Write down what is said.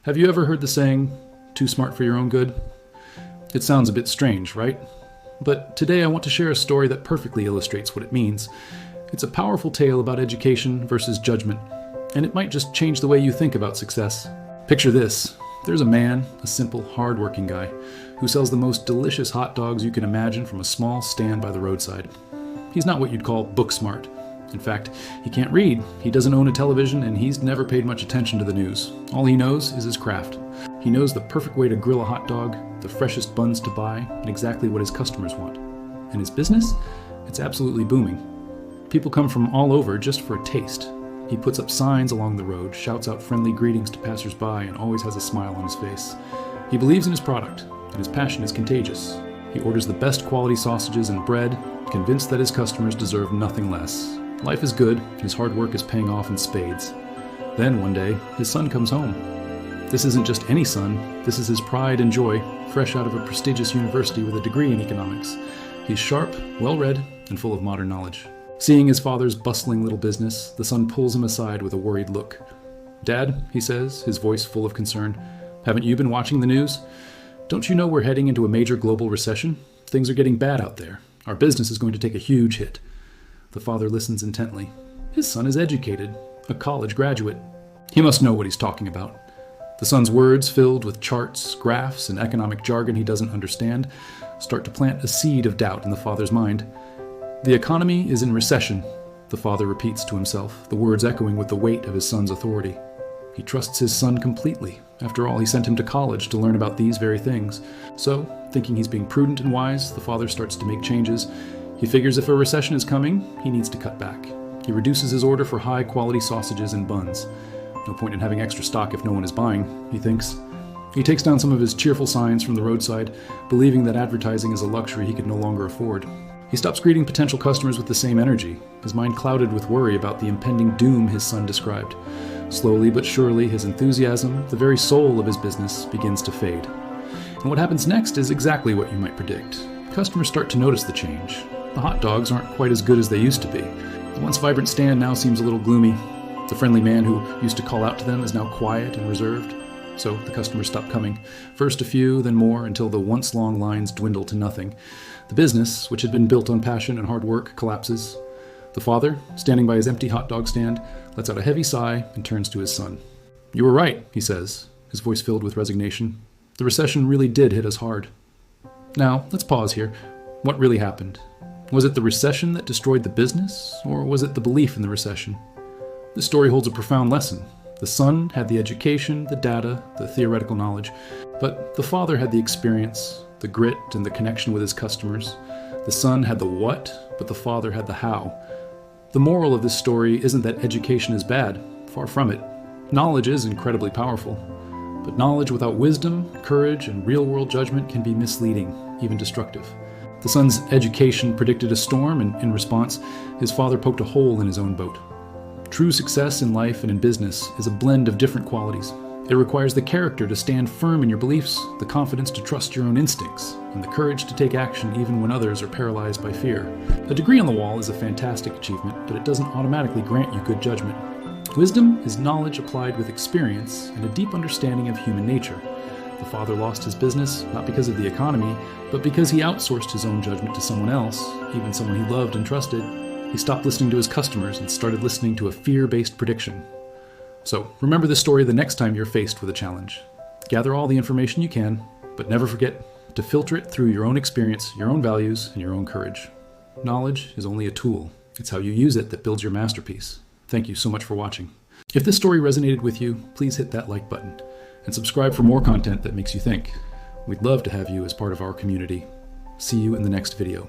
Have you ever heard the saying, too smart for your own good? It sounds a bit strange, right? But today I want to share a story that perfectly illustrates what it means. It's a powerful tale about education versus judgment, and it might just change the way you think about success. Picture this. There's a man, a simple, hard-working guy, who sells the most delicious hot dogs you can imagine from a small stand by the roadside. He's not what you'd call book smart. In fact, he can't read, he doesn't own a television, and he's never paid much attention to the news. All he knows is his craft. He knows the perfect way to grill a hot dog, the freshest buns to buy, and exactly what his customers want. And his business? It's absolutely booming. People come from all over just for a taste. He puts up signs along the road, shouts out friendly greetings to passersby, and always has a smile on his face. He believes in his product, and his passion is contagious. He orders the best quality sausages and bread, convinced that his customers deserve nothing less. Life is good, his hard work is paying off in spades. Then one day, his son comes home. This isn't just any son, this is his pride and joy, fresh out of a prestigious university with a degree in economics. He's sharp, well-read, and full of modern knowledge. Seeing his father's bustling little business, the son pulls him aside with a worried look. "Dad," he says, his voice full of concern, "haven't you been watching the news? Don't you know we're heading into a major global recession? Things are getting bad out there. Our business is going to take a huge hit." The father listens intently. His son is educated, a college graduate. He must know what he's talking about. The son's words, filled with charts, graphs, and economic jargon he doesn't understand, start to plant a seed of doubt in the father's mind. "The economy is in recession," the father repeats to himself, the words echoing with the weight of his son's authority. He trusts his son completely. After all, he sent him to college to learn about these very things. So, thinking he's being prudent and wise, the father starts to make changes. He figures if a recession is coming, he needs to cut back. He reduces his order for high-quality sausages and buns. No point in having extra stock if no one is buying, he thinks. He takes down some of his cheerful signs from the roadside, believing that advertising is a luxury he could no longer afford. He stops greeting potential customers with the same energy, his mind clouded with worry about the impending doom his son described. Slowly but surely, his enthusiasm, the very soul of his business, begins to fade. And what happens next is exactly what you might predict. Customers start to notice the change. The hot dogs aren't quite as good as they used to be. The once vibrant stand now seems a little gloomy. The friendly man who used to call out to them is now quiet and reserved. So the customers stop coming. First a few, then more, until the once long lines dwindle to nothing. The business, which had been built on passion and hard work, collapses. The father, standing by his empty hot dog stand, lets out a heavy sigh and turns to his son. "You were right," he says, his voice filled with resignation. "The recession really did hit us hard." Now, let's pause here. What really happened? Was it the recession that destroyed the business, or was it the belief in the recession? This story holds a profound lesson. The son had the education, the data, the theoretical knowledge, but the father had the experience, the grit, and the connection with his customers. The son had the what, but the father had the how. The moral of this story isn't that education is bad, far from it. Knowledge is incredibly powerful, but knowledge without wisdom, courage, and real-world judgment can be misleading, even destructive. The son's education predicted a storm, and in response, his father poked a hole in his own boat. True success in life and in business is a blend of different qualities. It requires the character to stand firm in your beliefs, the confidence to trust your own instincts, and the courage to take action even when others are paralyzed by fear. A degree on the wall is a fantastic achievement, but it doesn't automatically grant you good judgment. Wisdom is knowledge applied with experience and a deep understanding of human nature. The father lost his business, not because of the economy, but because he outsourced his own judgment to someone else, even someone he loved and trusted. He stopped listening to his customers and started listening to a fear-based prediction. So, remember this story the next time you're faced with a challenge. Gather all the information you can, but never forget to filter it through your own experience, your own values, and your own courage. Knowledge is only a tool. It's how you use it that builds your masterpiece. Thank you so much for watching. If this story resonated with you, please hit that like button and subscribe for more content that makes you think. We'd love to have you as part of our community. See you in the next video.